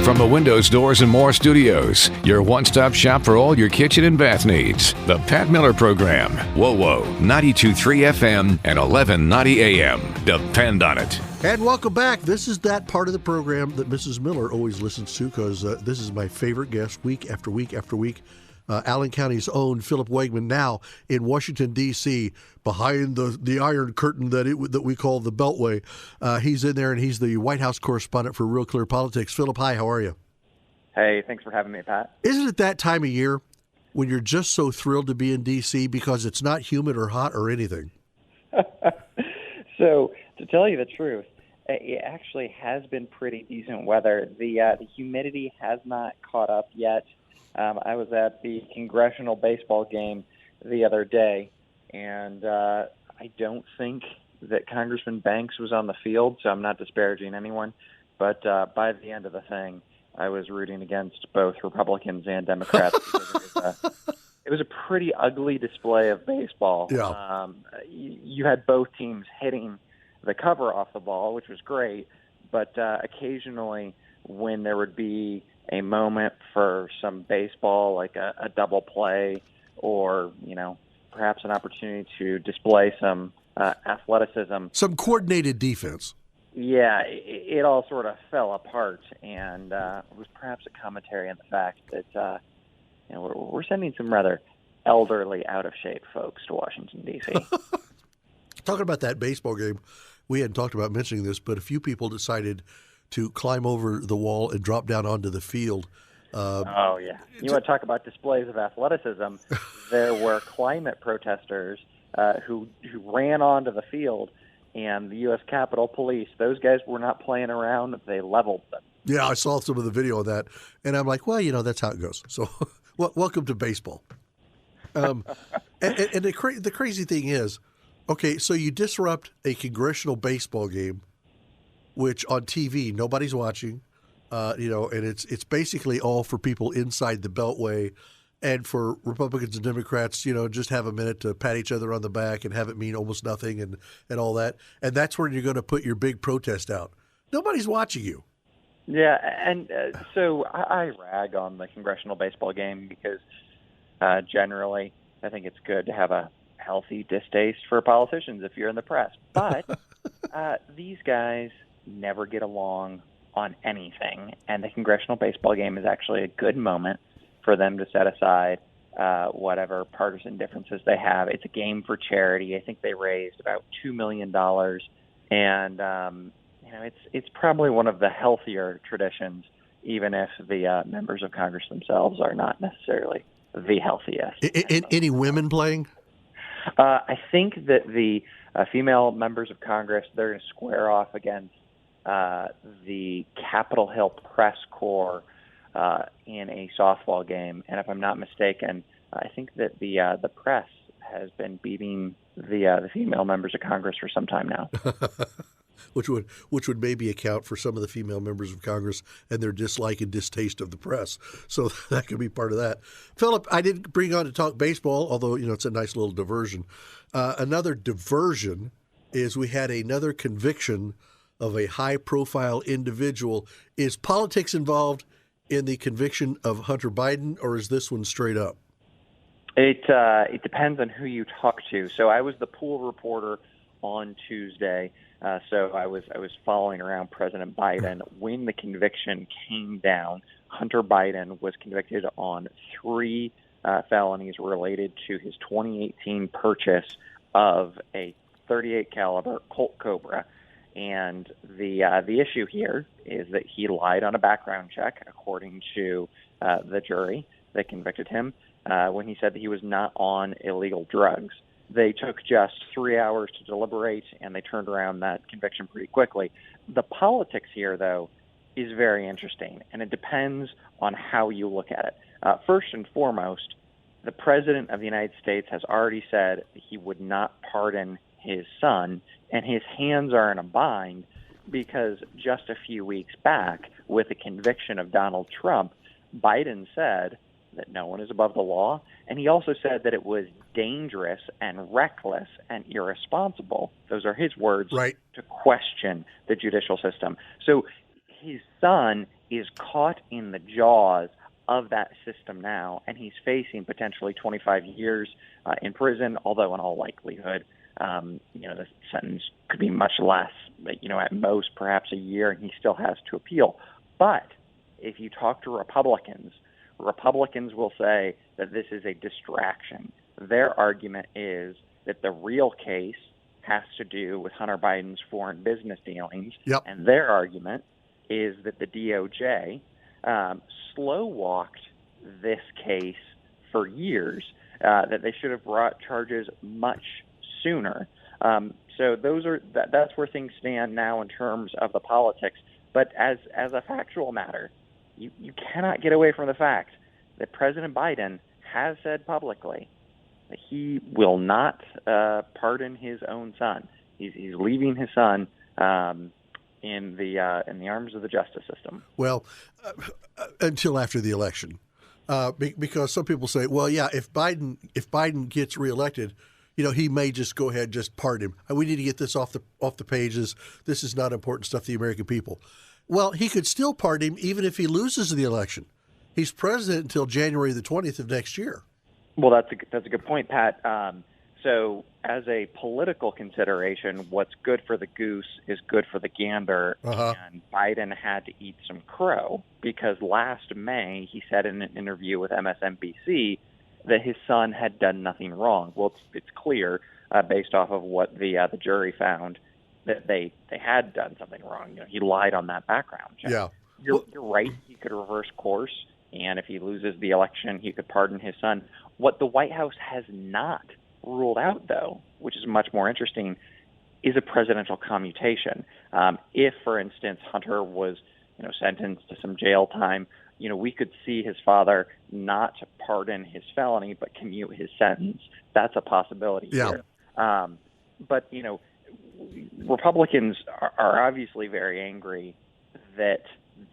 From the Windows, Doors, and More studios, your one-stop shop for all your kitchen and bath needs. The Pat Miller Program. Whoa, 92.3 FM and 1190 AM. Depend on it. And welcome back. This is that part of the program that Mrs. Miller always listens to because this is my favorite guest week after week after week. Allen County's own Philip Wegman, now in Washington, D.C., behind the Iron Curtain that we call the Beltway. He's in there, and he's the White House correspondent for Real Clear Politics. Philip, hi, how are you? Hey, thanks for having me, Pat. Isn't it that time of year when you're just so thrilled to be in D.C. because it's not humid or hot or anything? So, to tell you the truth, it actually has been pretty decent weather. The humidity has not caught up yet. I was at the congressional baseball game the other day, and I don't think that Congressman Banks was on the field, so I'm not disparaging anyone. But by the end of the thing, I was rooting against both Republicans and Democrats. Because it was a pretty ugly display of baseball. Yeah. You had both teams hitting the cover off the ball, which was great, but occasionally when there would be a moment for some baseball, like a double play or, perhaps an opportunity to display some athleticism. Some coordinated defense. Yeah, it all sort of fell apart, and it was perhaps a commentary on the fact that we're sending some rather elderly, out-of-shape folks to Washington, D.C. Talking about that baseball game, we hadn't talked about mentioning this, but a few people decided to climb over the wall and drop down onto the field. Oh, yeah. You want to talk about displays of athleticism? There were climate protesters who ran onto the field, and the U.S. Capitol Police, those guys were not playing around. They leveled them. Yeah, I saw some of the video of that, and I'm like, well, that's how it goes. So welcome to baseball. And the crazy thing is, okay, so you disrupt a congressional baseball game, which on TV nobody's watching, and it's basically all for people inside the Beltway, and for Republicans and Democrats, just have a minute to pat each other on the back and have it mean almost nothing and all that, and that's where you're going to put your big protest out. Nobody's watching you. Yeah, and so I rag on the congressional baseball game because generally I think it's good to have a healthy distaste for politicians if you're in the press, but these guys never get along on anything, and the congressional baseball game is actually a good moment for them to set aside whatever partisan differences they have. It's a game for charity. I think they raised about $2 million, and it's probably one of the healthier traditions, even if the members of Congress themselves are not necessarily the healthiest. Any women playing? I think that the female members of Congress, they're going to square off against the Capitol Hill Press Corps in a softball game, and if I'm not mistaken, I think that the press has been beating the female members of Congress for some time now. Which would maybe account for some of the female members of Congress and their dislike and distaste of the press. So that could be part of that. Philip, I didn't bring you on to talk baseball, although it's a nice little diversion. Another diversion is we had another conviction of a high-profile individual. Is politics involved in the conviction of Hunter Biden, or is this one straight up? It depends on who you talk to. So I was the pool reporter on Tuesday, so I was following around President Biden when the conviction came down. Hunter Biden was convicted on 3 felonies related to his 2018 purchase of a .38 caliber Colt Cobra. And the issue here is that he lied on a background check, according to the jury that convicted him, when he said that he was not on illegal drugs. They took just 3 hours to deliberate, and they turned around that conviction pretty quickly. The politics here, though, is very interesting, and it depends on how you look at it. First and foremost, the President of the United States has already said he would not pardon his son, and his hands are in a bind because just a few weeks back, with the conviction of Donald Trump, Biden said that no one is above the law, and he also said that it was dangerous and reckless and irresponsible, those are his words, right, to question the judicial system. So his son is caught in the jaws of that system now, and he's facing potentially 25 years in prison, although in all likelihood, the sentence could be much less, at most perhaps a year, and he still has to appeal. But if you talk to Republicans will say that this is a distraction. Their argument is that the real case has to do with Hunter Biden's foreign business dealings, and their argument is that the DOJ slow-walked this case for years, that they should have brought charges much sooner. So that's where things stand now in terms of the politics. But as a factual matter, you cannot get away from the fact that President Biden has said publicly that he will not pardon his own son. He's leaving his son in the arms of the justice system. Well, until after the election, because some people say, well, yeah, if Biden gets reelected, he may just go ahead and just pardon him. We need to get this off the pages. This is not important stuff to the American people. Well, he could still pardon him even if he loses the election. He's president until January the 20th of next year. Well, that's a good point, Pat. So as a political consideration, what's good for the goose is good for the gander. And Biden had to eat some crow because last May he said in an interview with MSNBC that his son had done nothing wrong. Well, it's clear based off of what the jury found that they had done something wrong. He lied on that background check. Yeah. You're right. He could reverse course, and if he loses the election, he could pardon his son. What the White House has not ruled out, though, which is much more interesting, is a presidential commutation. If, for instance, Hunter was sentenced to some jail time, we could see his father not pardon his felony but commute his sentence. That's a possibility here. But, Republicans are obviously very angry that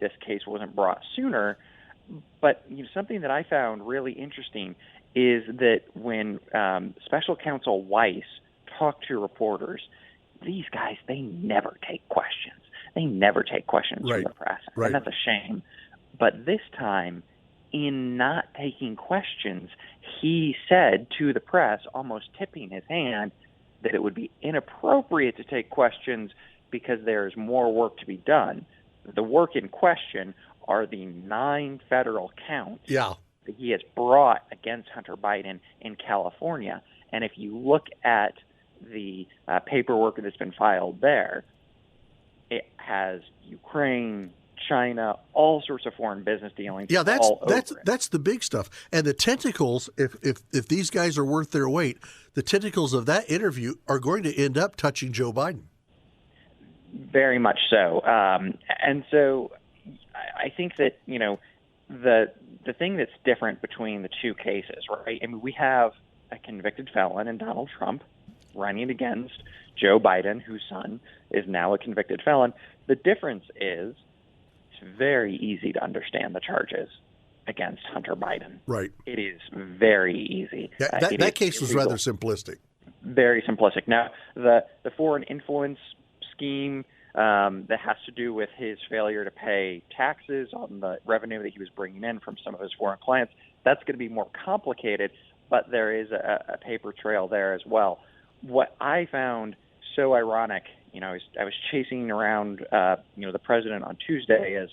this case wasn't brought sooner. But something that I found really interesting is that when Special Counsel Weiss talked to reporters, these guys, they never take questions. They never take questions from the press. And that's a shame. But this time, in not taking questions, he said to the press, almost tipping his hand, that it would be inappropriate to take questions because there's more work to be done. The work in question are the 9 federal counts that he has brought against Hunter Biden in California. And if you look at the paperwork that's been filed there, it has Ukraine, China, all sorts of foreign business dealings. Yeah, that's the big stuff. And the tentacles, if these guys are worth their weight, the tentacles of that interview are going to end up touching Joe Biden. Very much so. And so I think that, the thing that's different between the two cases, right? I mean, we have a convicted felon in Donald Trump running against Joe Biden, whose son is now a convicted felon. The difference is it's very easy to understand the charges against Hunter Biden. Right. It is very easy. That case was rather simplistic. Very simplistic. Now, the foreign influence scheme that has to do with his failure to pay taxes on the revenue that he was bringing in from some of his foreign clients, that's going to be more complicated, but there is a paper trail there as well. What I found so ironic, I was chasing around, the president on Tuesday, is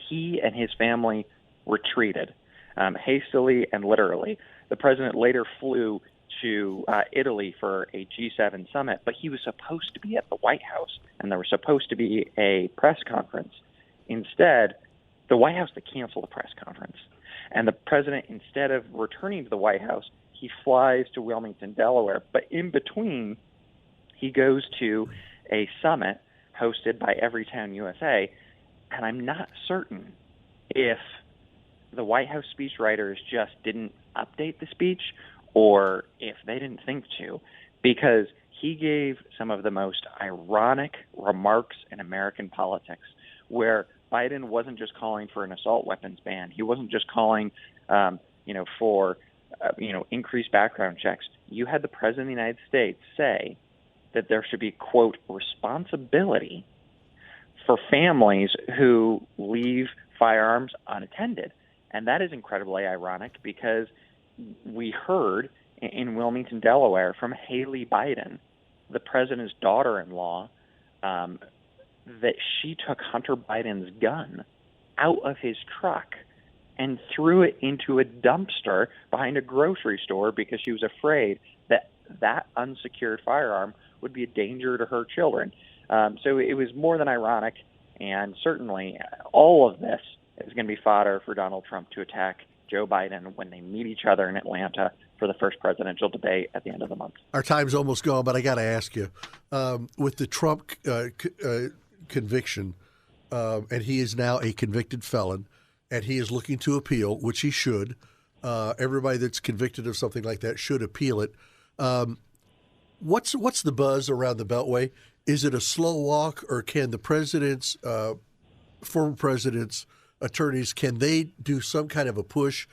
he and his family retreated hastily and literally. The president later flew to Italy for a G7 summit, but he was supposed to be at the White House, and there was supposed to be a press conference. Instead, the White House, they canceled the press conference. And the president, instead of returning to the White House, he flies to Wilmington, Delaware. But in between, he goes to a summit hosted by Everytown USA, and I'm not certain if the White House speechwriters just didn't update the speech or if they didn't think to, because he gave some of the most ironic remarks in American politics, where Biden wasn't just calling for an assault weapons ban. He wasn't just calling, for increased background checks. You had the president of the United States say that there should be, quote, responsibility for families who leave firearms unattended. And that is incredibly ironic because we heard in Wilmington, Delaware, from Haley Biden, the president's daughter-in-law, that she took Hunter Biden's gun out of his truck and threw it into a dumpster behind a grocery store because she was afraid that that unsecured firearm would be a danger to her children. So it was more than ironic, and certainly all of this is going to be fodder for Donald Trump to attack Joe Biden when they meet each other in Atlanta for the first presidential debate at the end of the month. Our time's almost gone, but I got to ask you, with the Trump conviction, and he is now a convicted felon, and he is looking to appeal, which he should. Everybody that's convicted of something like that should appeal it. What's the buzz around the Beltway? Is it a slow walk, or can the president's, former president's attorneys, can they do some kind of a push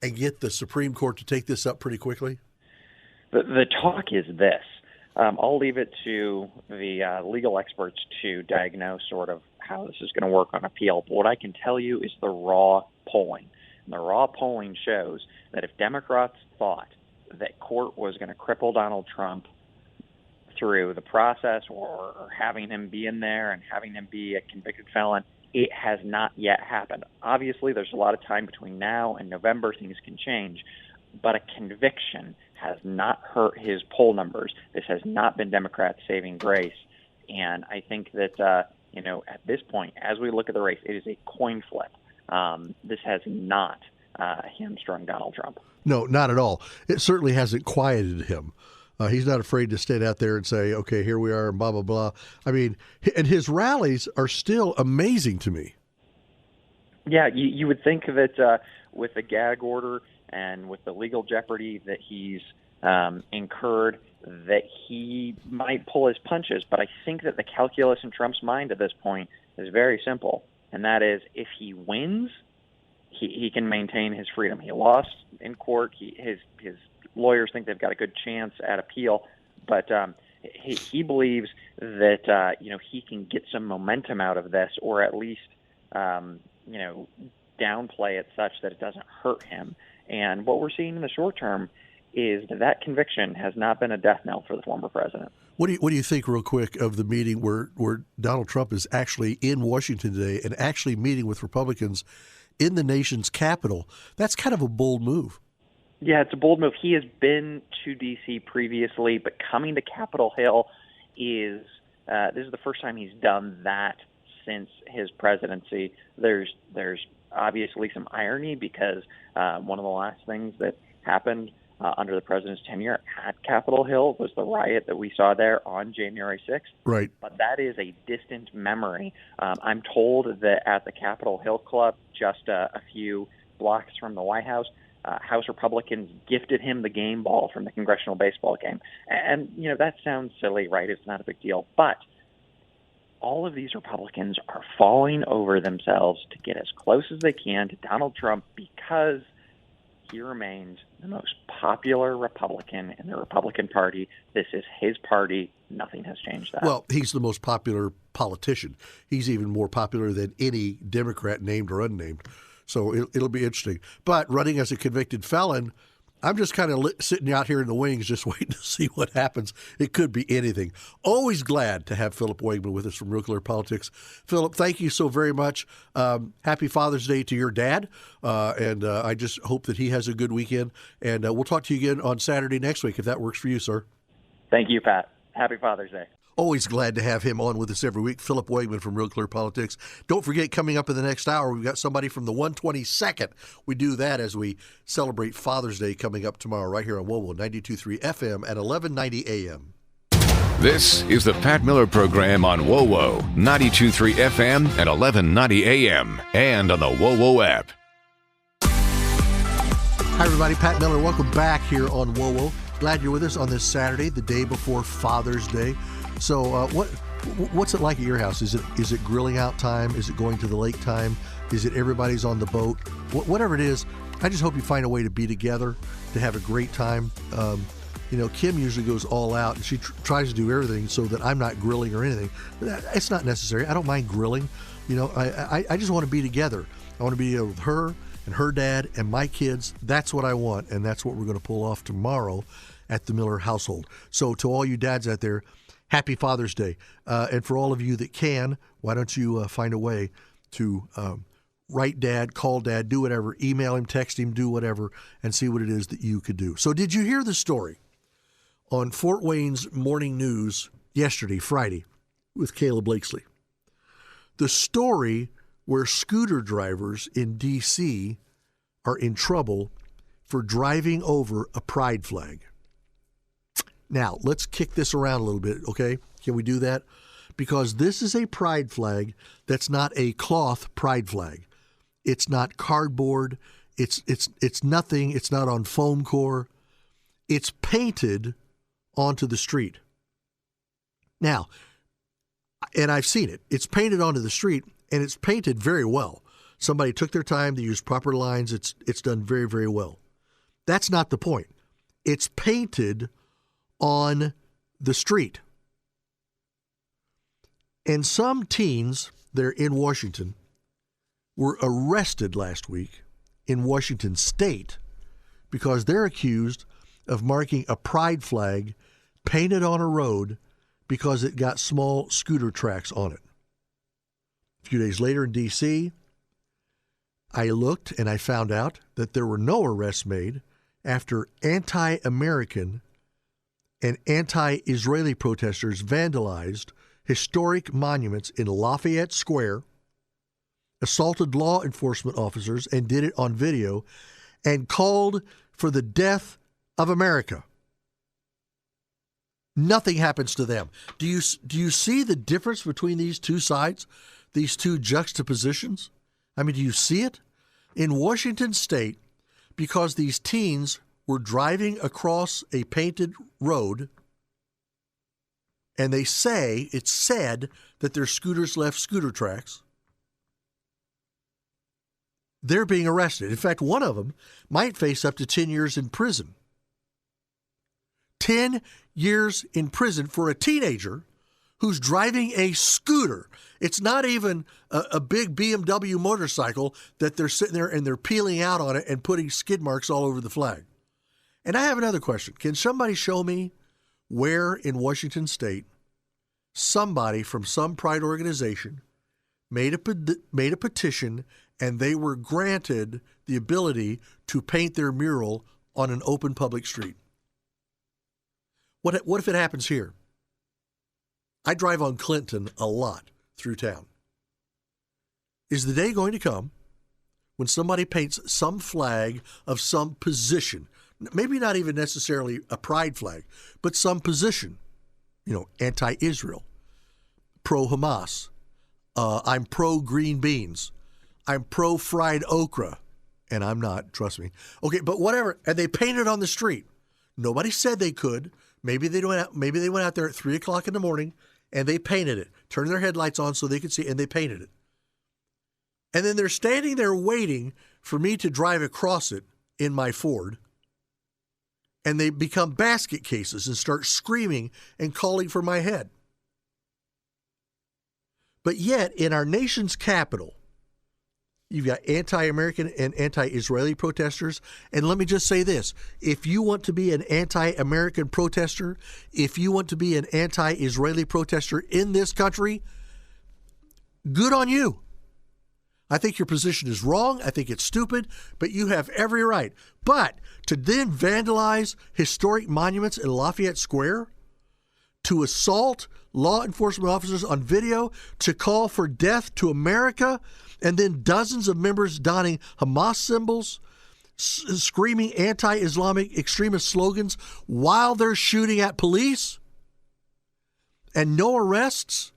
and get the Supreme Court to take this up pretty quickly? The talk is this. I'll leave it to the legal experts to diagnose sort of how this is going to work on appeal. But what I can tell you is the raw polling. And the raw polling shows that if Democrats thought that court was going to cripple Donald Trump through the process or having him be in there and having him be a convicted felon, it has not yet happened. Obviously, there's a lot of time between now and November. Things can change. But a conviction has not hurt his poll numbers. This has not been Democrats' saving grace. And I think that, at this point, as we look at the race, it is a coin flip. This has not hamstrung Donald Trump. No, not at all. It certainly hasn't quieted him. He's not afraid to stand out there and say, okay, here we are, and blah, blah, blah. I mean, and his rallies are still amazing to me. Yeah, you would think that with the gag order and with the legal jeopardy that he's incurred, that he might pull his punches. But I think that the calculus in Trump's mind at this point is very simple, and that is if he wins, he can maintain his freedom. He lost in court. His lawyers think they've got a good chance at appeal, but he believes that he can get some momentum out of this, or at least downplay it such that it doesn't hurt him. And what we're seeing in the short term is that conviction has not been a death knell for the former president. What do you think, real quick, of the meeting where Donald Trump is actually in Washington today and actually meeting with Republicans in the nation's capital? That's kind of a bold move. Yeah, it's a bold move. He has been to D.C. previously, but coming to Capitol Hill is this is the first time he's done that since his presidency. There's obviously some irony because one of the last things that happened under the president's tenure at Capitol Hill was the riot that we saw there on January 6th. Right. But that is a distant memory. I'm told that at the Capitol Hill Club, just a few blocks from the White House, House Republicans gifted him the game ball from the congressional baseball game. And, that sounds silly, right? It's not a big deal. But all of these Republicans are falling over themselves to get as close as they can to Donald Trump because he remains the most popular Republican in the Republican Party. This is his party. Nothing has changed that. Well, he's the most popular politician. He's even more popular than any Democrat, named or unnamed. So it'll be interesting. But running as a convicted felon, I'm just kind of sitting out here in the wings just waiting to see what happens. It could be anything. Always glad to have Philip Wegman with us from Real Clear Politics. Philip, thank you so very much. Happy Father's Day to your dad. And I just hope that he has a good weekend. And we'll talk to you again on Saturday next week, if that works for you, sir. Thank you, Pat. Happy Father's Day. Always glad to have him on with us every week. Philip Wegman from Real Clear Politics. Don't forget, coming up in the next hour, we've got somebody from the 122nd. We do that as we celebrate Father's Day coming up tomorrow right here on WOWO 92.3 FM at 1190 AM. This is the Pat Miller Program on WOWO 92.3 FM at 1190 AM and on the WOWO app. Hi, everybody. Pat Miller. Welcome back here on WOWO. Glad you're with us on this Saturday, the day before Father's Day. So what's it like at your house? Is it grilling out time? Is it going to the lake time? Is it everybody's on the boat? Whatever it is, I just hope you find a way to be together, to have a great time. Kim usually goes all out, and she tries to do everything so that I'm not grilling or anything. But it's not necessary. I don't mind grilling. I just want to be together. I want to be with her and her dad and my kids. That's what I want, and that's what we're going to pull off tomorrow at the Miller household. So to all you dads out there, happy Father's Day. And for all of you that can, why don't you find a way to write dad, call dad, do whatever, email him, text him, do whatever, and see what it is that you could do. So did you hear the story on Fort Wayne's Morning News yesterday, Friday, with Caleb Blakesley? The story where scooter drivers in D.C. are in trouble for driving over a pride flag. Now, let's kick this around a little bit, okay? Can we do that? Because this is a pride flag that's not a cloth pride flag. It's not cardboard. It's nothing. It's not on foam core. It's painted onto the street. Now, and I've seen it. It's painted onto the street, and it's painted very well. Somebody took their time. They used proper lines. It's done very, very well. That's not the point. It's painted on the street. And some teens there in Washington were arrested last week in Washington State because they're accused of marking a pride flag painted on a road because it got small scooter tracks on it. A few days later in D.C., I looked and I found out that there were no arrests made after anti-American and anti-Israeli protesters vandalized historic monuments in Lafayette Square, assaulted law enforcement officers and did it on video, and called for the death of America. Nothing happens to them. Do you see the difference between these two sides, these two juxtapositions? I mean, do you see it? In Washington State, because these teens were driving across a painted road, and it's said that their scooters left scooter tracks, they're being arrested. In fact, one of them might face up to 10 years in prison. 10 years in prison for a teenager who's driving a scooter. It's not even a big BMW motorcycle that they're sitting there and they're peeling out on it and putting skid marks all over the flag. And I have another question. Can somebody show me where in Washington State somebody from some pride organization made a petition and they were granted the ability to paint their mural on an open public street? What if it happens here? I drive on Clinton a lot through town. Is the day going to come when somebody paints some flag of some position, maybe not even necessarily a pride flag, but some position, anti-Israel, pro-Hamas, I'm pro-green beans, I'm pro-fried okra, and I'm not, trust me. Okay, but whatever, and they paint it on the street. Nobody said they could. Maybe they went out there at 3 o'clock in the morning and they painted it, turned their headlights on so they could see, and they painted it. And then they're standing there waiting for me to drive across it in my Ford, and they become basket cases and start screaming and calling for my head. But yet, in our nation's capital, you've got anti-American and anti-Israeli protesters. And let me just say this. If you want to be an anti-American protester, if you want to be an anti-Israeli protester in this country, good on you. I think your position is wrong. I think it's stupid, but you have every right. But to then vandalize historic monuments in Lafayette Square, to assault law enforcement officers on video, to call for death to America, and then dozens of members donning Hamas symbols, screaming anti-Islamic extremist slogans while they're shooting at police, and no arrests,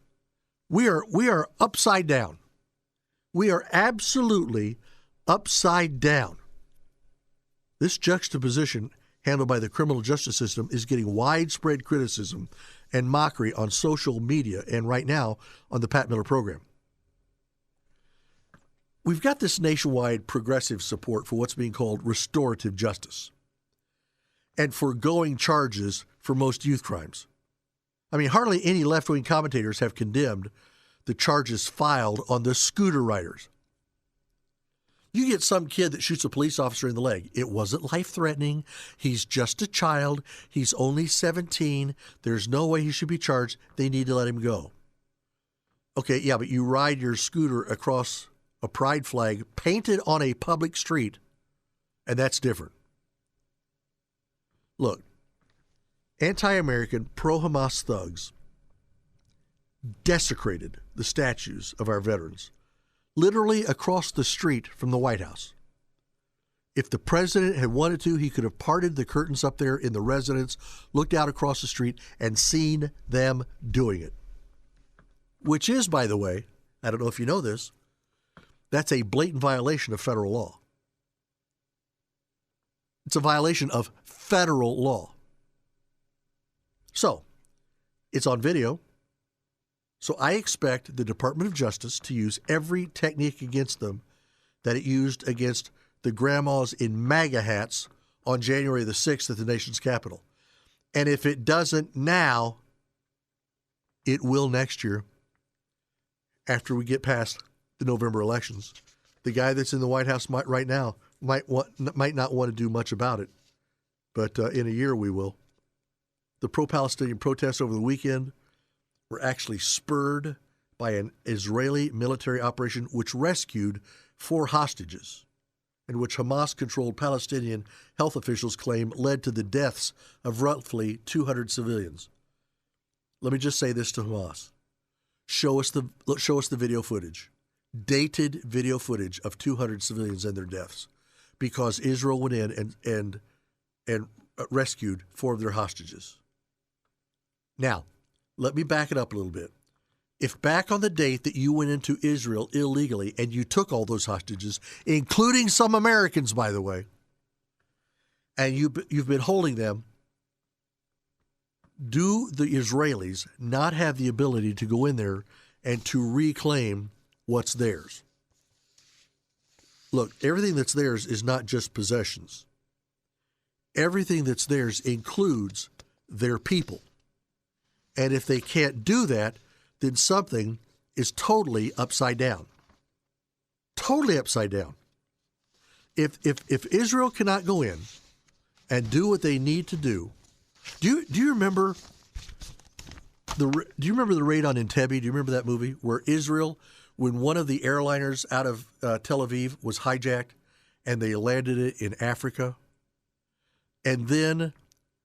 we are upside down. We are absolutely upside down. This juxtaposition handled by the criminal justice system is getting widespread criticism and mockery on social media and right now on the Pat Miller program. We've got this nationwide progressive support for what's being called restorative justice. and foregoing charges for most youth crimes. I mean, hardly any left-wing commentators have condemned the charges filed on the scooter riders. You get some kid that shoots a police officer in the leg. It wasn't life-threatening. He's just a child. He's only 17. There's no way he should be charged. They need to let him go. Okay, yeah, but you ride your scooter across a pride flag painted on a public street, and that's different. Look, anti-American, pro-Hamas thugs desecrated the statues of our veterans, literally across the street from the White House. If the president had wanted to, he could have parted the curtains up there in the residence, looked out across the street, and seen them doing it. Which is, by the way, I don't know if you know this, that's a blatant violation of federal law. It's a violation of federal law. So, it's on video. So I expect the Department of Justice to use every technique against them that it used against the grandmas in MAGA hats on January the 6th at the nation's capital. And if it doesn't now, it will next year after we get past the November elections. The guy that's in the White House right now might not want to do much about it, but in a year we will. The pro-Palestinian protests over the weekend were actually spurred by an Israeli military operation which rescued 4 hostages, and which Hamas-controlled Palestinian health officials claim led to the deaths of roughly 200 civilians. Let me just say this to Hamas. Show us the video footage, dated video footage of 200 civilians and their deaths, because Israel went in and rescued 4 of their hostages. Now, let me back it up a little bit. If back on the date that you went into Israel illegally and you took all those hostages, including some Americans, by the way, and you've been holding them, do the Israelis not have the ability to go in there and to reclaim what's theirs? Look, everything that's theirs is not just possessions. Everything that's theirs includes their people. And if they can't do that, then something is totally upside down. Totally upside down. If Israel cannot go in and do what they need to do, do you remember the raid on Entebbe? Do you remember that movie where Israel, when one of the airliners out of Tel Aviv was hijacked and they landed it in Africa, and then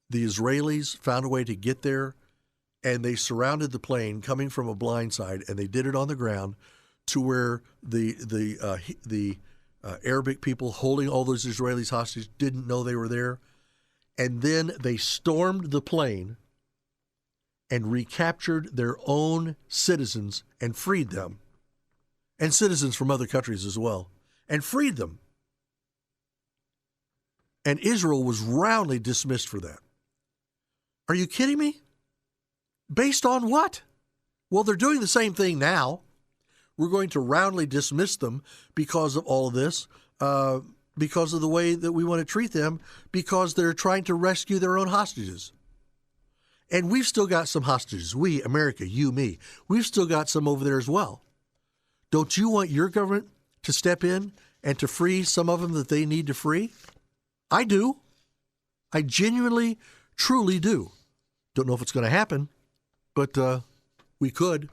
the Israelis found a way to get there, and they surrounded the plane coming from a blind side, and they did it on the ground to where the Arabic people holding all those Israelis hostage didn't know they were there. And then they stormed the plane and recaptured their own citizens and freed them, and citizens from other countries as well, and freed them. And Israel was roundly dismissed for that. Are you kidding me? Based on what? Well, they're doing the same thing now. We're going to roundly dismiss them because of all of this, because of the way that we want to treat them, because they're trying to rescue their own hostages. And we've still got some hostages. We, America, you, me, we've still got some over there as well. Don't you want your government to step in and to free some of them that they need to free? I do. I genuinely, truly do. Don't know if it's going to happen, but we could.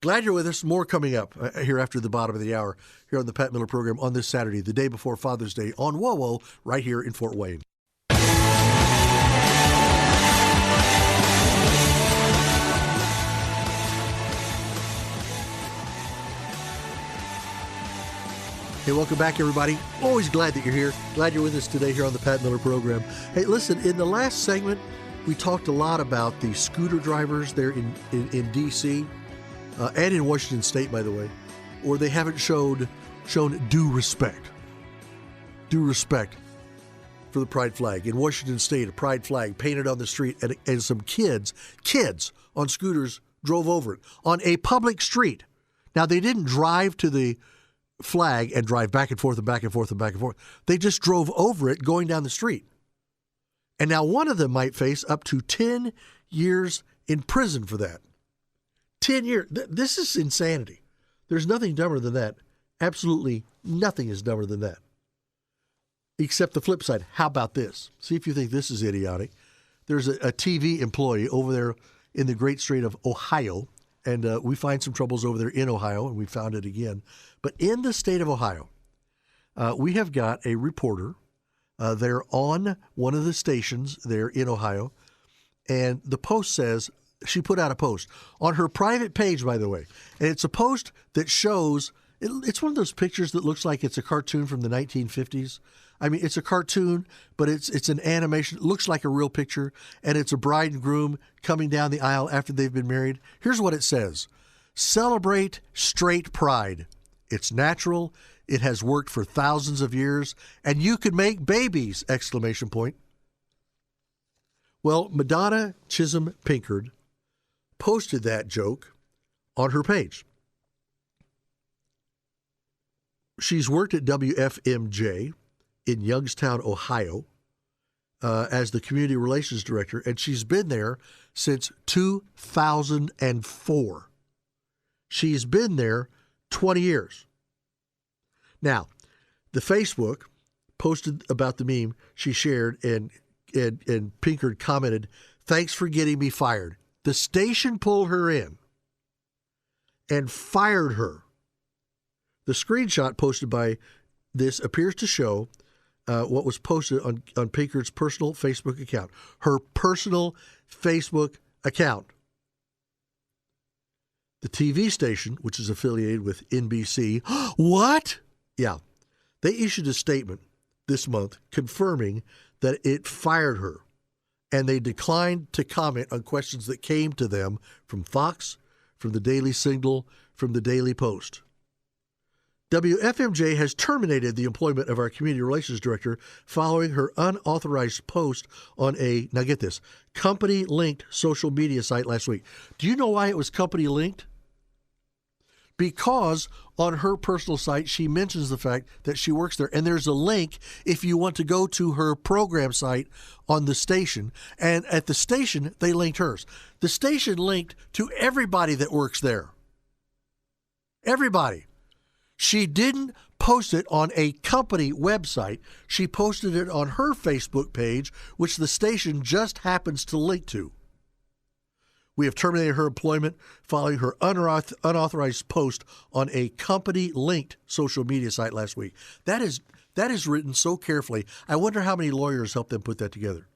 Glad you're with us. More coming up here after the bottom of the hour here on the Pat Miller Program on this Saturday, the day before Father's Day on WOWO right here in Fort Wayne. Hey, welcome back, everybody. Always glad that you're here. Glad you're with us today here on the Pat Miller Program. Hey, listen, in the last segment, we talked a lot about the scooter drivers there in D.C., and in Washington State, by the way, where they haven't shown due respect. Due respect for the pride flag. In Washington State, a pride flag painted on the street, and some kids on scooters drove over it on a public street. Now, they didn't drive to the flag and drive back and forth and back and forth and back and forth. They just drove over it going down the street. And now one of them might face up to 10 years in prison for that. 10 years. This is insanity. There's nothing dumber than that. Absolutely nothing is dumber than that. Except the flip side. How about this? See if you think this is idiotic. There's a TV employee over there in the great state of Ohio, and we find some troubles over there in Ohio, and we found it again. But in the state of Ohio, we have got a reporter there on one of the stations there in Ohio, and the Post says, she put out a post on her private page, by the way, and it's a post that shows, it's one of those pictures that looks like it's a cartoon from the 1950s. I mean, it's a cartoon, but it's an animation. It looks like a real picture, and it's a bride and groom coming down the aisle after they've been married. Here's what it says. Celebrate straight pride. It's natural. It has worked for thousands of years, and you can make babies, ! Well, Madonna Chisholm Pinkard posted that joke on her page. She's worked at WFMJ in Youngstown, Ohio, as the community relations director, and she's been there since 2004. She's been there 20 years. Now, the Facebook posted about the meme she shared, and Pinkard commented, "Thanks for getting me fired." The station pulled her in and fired her. The screenshot posted by this appears to show what was posted on Pinkard's personal Facebook account. Her personal Facebook account. The TV station, which is affiliated with NBC, what? Yeah. They issued a statement this month confirming that it fired her, and they declined to comment on questions that came to them from Fox, from the Daily Signal, from the Daily Post. WFMJ has terminated the employment of our community relations director following her unauthorized post on a, now get this, company-linked social media site last week. Do you know why it was company-linked? Because on her personal site, she mentions the fact that she works there, and there's a link if you want to go to her program site on the station, and at the station, they linked hers. The station linked to everybody that works there. Everybody. She didn't post it on a company website. She posted it on her Facebook page, which the station just happens to link to. We have terminated her employment following her unauthorized post on a company-linked social media site last week. That is written so carefully. I wonder how many lawyers helped them put that together.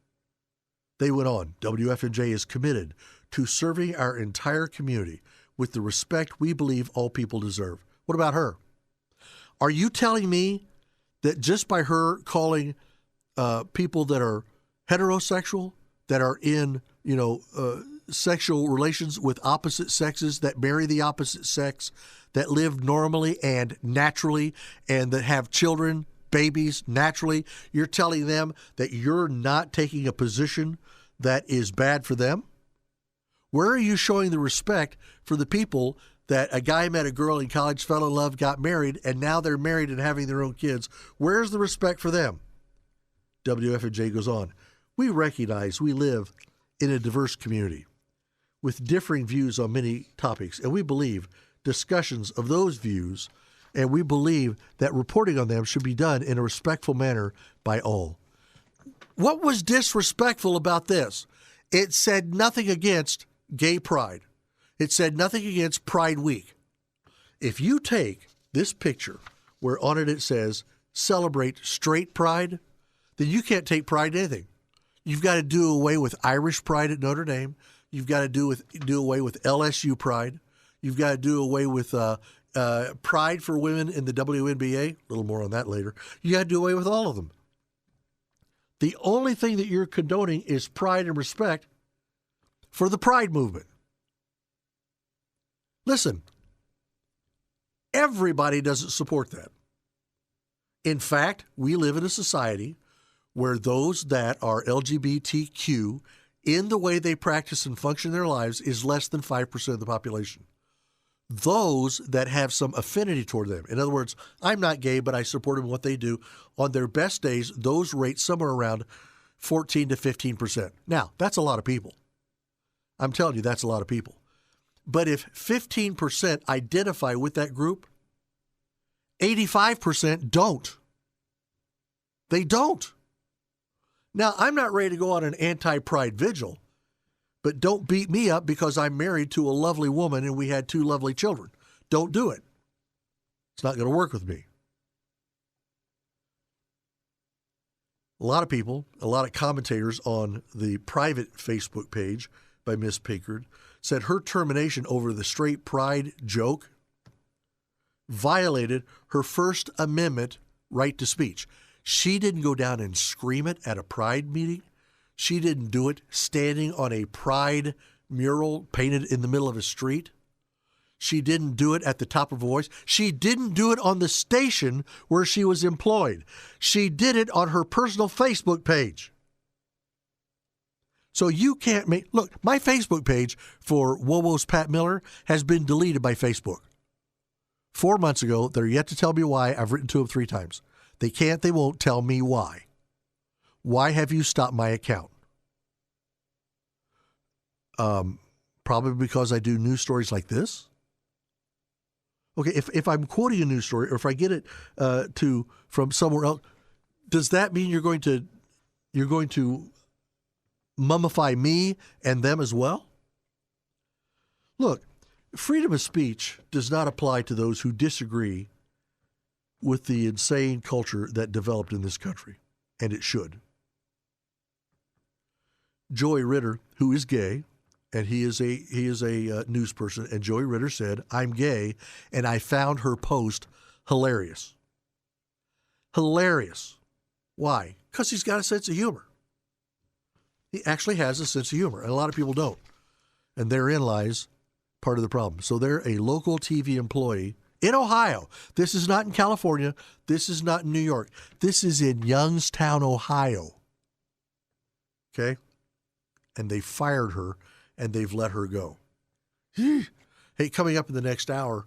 They went on, WFNJ is committed to serving our entire community with the respect we believe all people deserve. What about her? Are you telling me that just by her calling people that are heterosexual, that are in, sexual relations with opposite sexes, that marry the opposite sex, that live normally and naturally, and that have children, babies naturally, you're telling them that you're not taking a position that is bad for them? Where are you showing the respect for the people that a guy met a girl in college, fell in love, got married, and now they're married and having their own kids? Where's the respect for them? WFNJ goes on. We recognize we live in a diverse community with differing views on many topics, and we believe discussions of those views, and we believe that reporting on them should be done in a respectful manner by all. What was disrespectful about this? It said nothing against gay pride. It said nothing against Pride Week. If you take this picture where on it says celebrate straight pride, then you can't take pride in anything. You've got to do away with Irish pride at Notre Dame. You've got to do away with LSU pride. You've got to do away with pride for women in the WNBA. A little more on that later. You got to do away with all of them. The only thing that you're condoning is pride and respect for the pride movement. Listen, everybody doesn't support that. In fact, we live in a society where those that are LGBTQ in the way they practice and function their lives is less than 5% of the population. Those that have some affinity toward them, in other words, I'm not gay, but I support them in what they do, on their best days, those rate somewhere around 14 to 15%. Now, that's a lot of people. I'm telling you, that's a lot of people. But if 15% identify with that group, 85% don't. They don't. Now, I'm not ready to go on an anti-pride vigil, but don't beat me up because I'm married to a lovely woman and we had 2 lovely children. Don't do it. It's not going to work with me. A lot of people, a lot of commentators on the private Facebook page by Miss Pinkard said her termination over the straight pride joke violated her First Amendment right to speech. She didn't go down and scream it at a pride meeting. She didn't do it standing on a pride mural painted in the middle of a street. She didn't do it at the top of her voice. She didn't do it on the station where she was employed. She did it on her personal Facebook page. So you can't make... Look, my Facebook page for WOWO's Pat Miller has been deleted by Facebook. 4 months ago, they're yet to tell me why. I've written to them 3 times. They can't, they won't tell me why. Why have you stopped my account? Probably because I do news stories like this. Okay, if I'm quoting a news story or if I get it from somewhere else, does that mean you're going to mummify me and them as well? Look, freedom of speech does not apply to those who disagree with the insane culture that developed in this country, and it should. Joey Ritter, who is gay, and he is a news person, and Joey Ritter said, "I'm gay, and I found her post hilarious." Hilarious. Why? Because he's got a sense of humor. He actually has a sense of humor, and a lot of people don't. And therein lies part of the problem. So they're a local TV employee in Ohio. This is not in California. This is not in New York. This is in Youngstown, Ohio. Okay? And they fired her, and they've let her go. Hey, coming up in the next hour,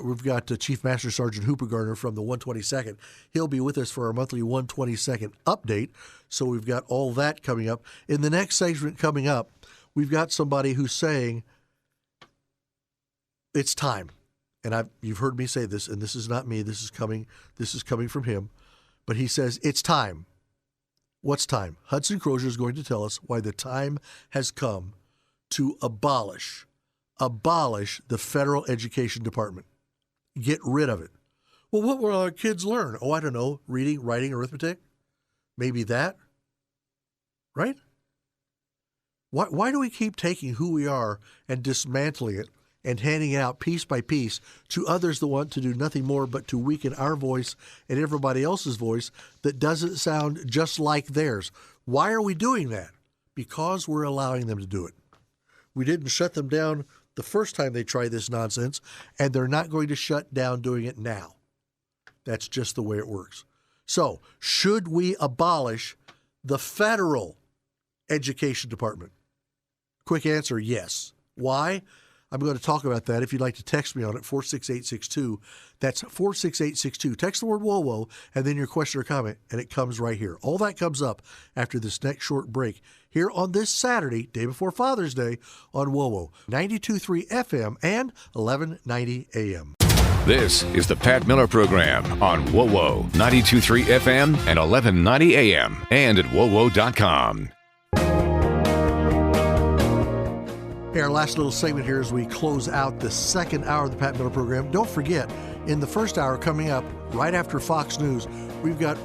we've got Chief Master Sergeant Hooper Gardner from the 122nd. He'll be with us for our monthly 122nd update. So we've got all that coming up. In the next segment coming up, we've got somebody who's saying, it's time. And you've heard me say this, and this is not me. This is coming from him. But he says, it's time. What's time? Hudson Crozier is going to tell us why the time has come to abolish the federal education department. Get rid of it. Well, what will our kids learn? Oh, I don't know. Reading, writing, arithmetic? Maybe that? Right? Why do we keep taking who we are and dismantling it and handing it out piece by piece to others that want to do nothing more but to weaken our voice and everybody else's voice that doesn't sound just like theirs? Why are we doing that? Because we're allowing them to do it. We didn't shut them down the first time they tried this nonsense, and they're not going to shut down doing it now. That's just the way it works. So, should we abolish the federal education department? Quick answer, yes. Why? I'm going to talk about that. If you'd like to text me on it, 46862. That's 46862. Text the word WOWO and then your question or comment, and it comes right here. All that comes up after this next short break here on this Saturday, day before Father's Day, on WOWO, 92.3 FM and 1190 AM. This is the Pat Miller Program on WOWO, 92.3 FM and 1190 AM and at WOWO.com. Our last little segment here as we close out the second hour of the Pat Miller Program. Don't forget, in the first hour coming up right after Fox News, we've got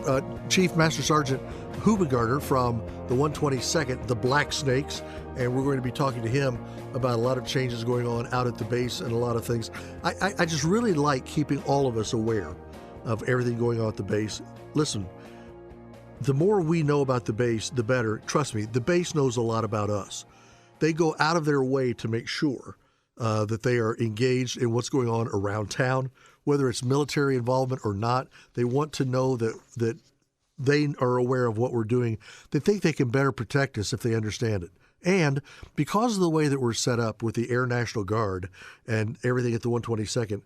Chief Master Sergeant Hooper Gardner from the 122nd, the Black Snakes, and we're going to be talking to him about a lot of changes going on out at the base and a lot of things. I just really like keeping all of us aware of everything going on at the base. Listen, the more we know about the base, the better. Trust me, the base knows a lot about us. They go out of their way to make sure that they are engaged in what's going on around town, whether it's military involvement or not. They want to know that they are aware of what we're doing. They think they can better protect us if they understand it. And because of the way that we're set up with the Air National Guard and everything at the 122nd,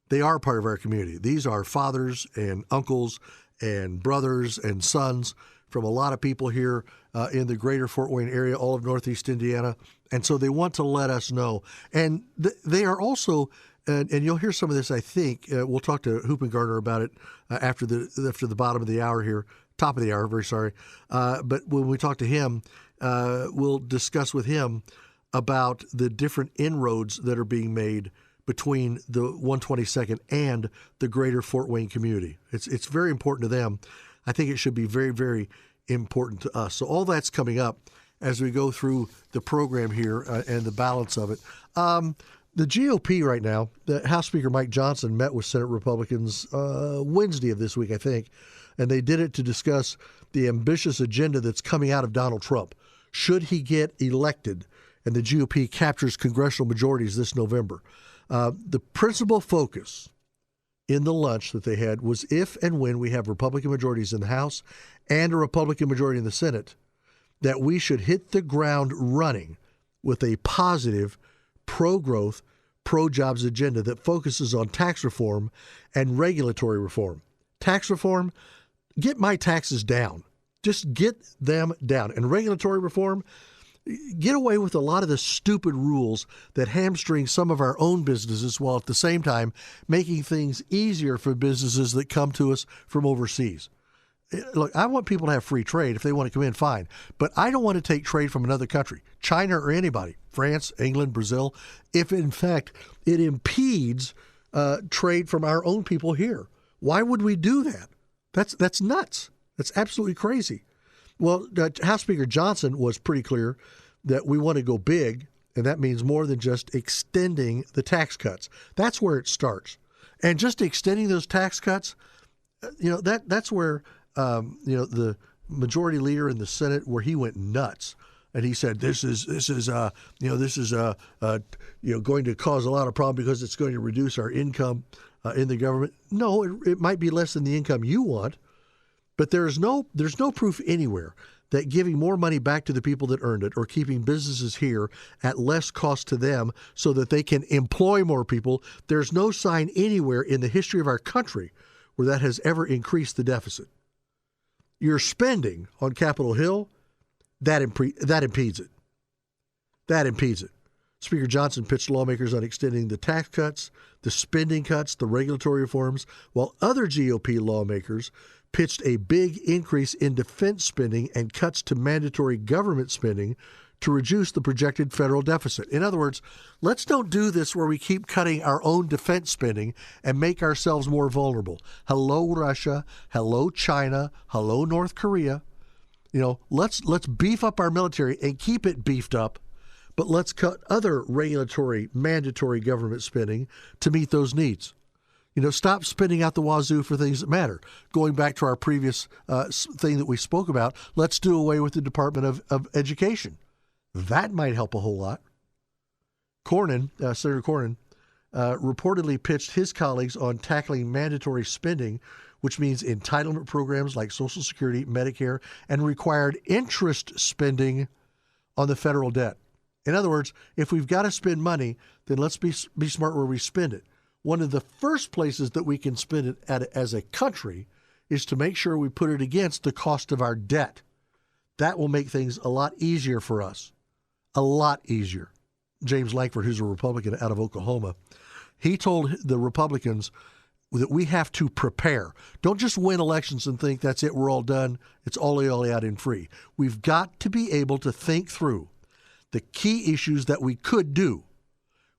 they are part of our community. These are fathers and uncles and brothers and sons from a lot of people here in the greater Fort Wayne area, all of Northeast Indiana. And so they want to let us know. And they are also, and you'll hear some of this, I think. We'll talk to Hoop and Gardner about it after the bottom of the hour here, top of the hour, very sorry. But when we talk to him, we'll discuss with him about the different inroads that are being made between the 122nd and the greater Fort Wayne community. It's very important to them. I think it should be very, very important to us. So all that's coming up as we go through the program here and the balance of it. The GOP right now, the House Speaker Mike Johnson met with Senate Republicans Wednesday of this week, I think, and they did it to discuss the ambitious agenda that's coming out of Donald Trump. Should he get elected and the GOP captures congressional majorities this November? The principal focus in the lunch that they had was if and when we have Republican majorities in the House and a Republican majority in the Senate, that we should hit the ground running with a positive, pro-growth, pro-jobs agenda that focuses on tax reform and regulatory reform. Tax reform, get my taxes down. Just get them down. And regulatory reform, get away with a lot of the stupid rules that hamstring some of our own businesses while at the same time making things easier for businesses that come to us from overseas. Look, I want people to have free trade. If they want to come in, fine. But I don't want to take trade from another country, China or anybody, France, England, Brazil, if in fact it impedes trade from our own people here. Why would we do that? That's nuts. That's absolutely crazy. Well, House Speaker Johnson was pretty clear that we want to go big, and that means more than just extending the tax cuts. That's where it starts. And just extending those tax cuts, that's where the majority leader in the Senate, where he went nuts, and he said this is going to cause a lot of problem because it's going to reduce our income in the government. No, it might be less than the income you want. But there's no proof anywhere that giving more money back to the people that earned it or keeping businesses here at less cost to them so that they can employ more people, there's no sign anywhere in the history of our country where that has ever increased the deficit. Your spending on Capitol Hill, that impedes it. That impedes it. Speaker Johnson pitched lawmakers on extending the tax cuts, the spending cuts, the regulatory reforms, while other GOP lawmakers pitched a big increase in defense spending and cuts to mandatory government spending to reduce the projected federal deficit. In other words, let's don't do this where we keep cutting our own defense spending and make ourselves more vulnerable. Hello, Russia. Hello, China. Hello, North Korea. Let's beef up our military and keep it beefed up, but let's cut other regulatory, mandatory government spending to meet those needs. Stop spending out the wazoo for things that matter. Going back to our previous thing that we spoke about, let's do away with the Department of Education. That might help a whole lot. Senator Cornyn, reportedly pitched his colleagues on tackling mandatory spending, which means entitlement programs like Social Security, Medicare, and required interest spending on the federal debt. In other words, if we've got to spend money, then let's be smart where we spend it. One of the first places that we can spend it as a country is to make sure we put it against the cost of our debt. That will make things a lot easier for us. A lot easier. James Lankford, who's a Republican out of Oklahoma, he told the Republicans that we have to prepare. Don't just win elections and think that's it, we're all done, it's all out and free. We've got to be able to think through the key issues that we could do.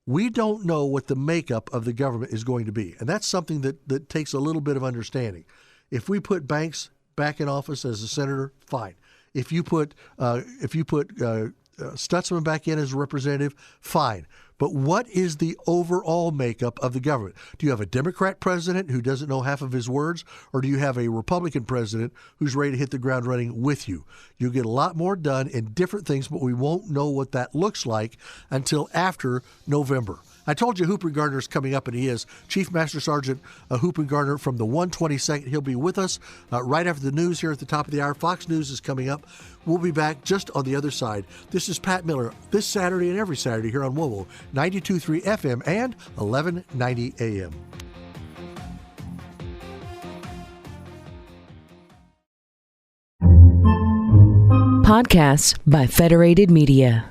We don't know what the makeup of the government is going to be, and that's something that takes a little bit of understanding. If we put Banks back in office as a senator, fine. If you put Stutzman back in as a representative, fine. But what is the overall makeup of the government? Do you have a Democrat president who doesn't know half of his words, or do you have a Republican president who's ready to hit the ground running with you? You'll get a lot more done in different things, but we won't know what that looks like until after November. I told you Hoop and Gardner is coming up, and he is. Chief Master Sergeant Hoop and Gardner from the 122nd. He'll be with us right after the news here at the top of the hour. Fox News is coming up. We'll be back just on the other side. This is Pat Miller this Saturday and every Saturday here on WOWO 92.3 FM and 1190 AM. Podcasts by Federated Media.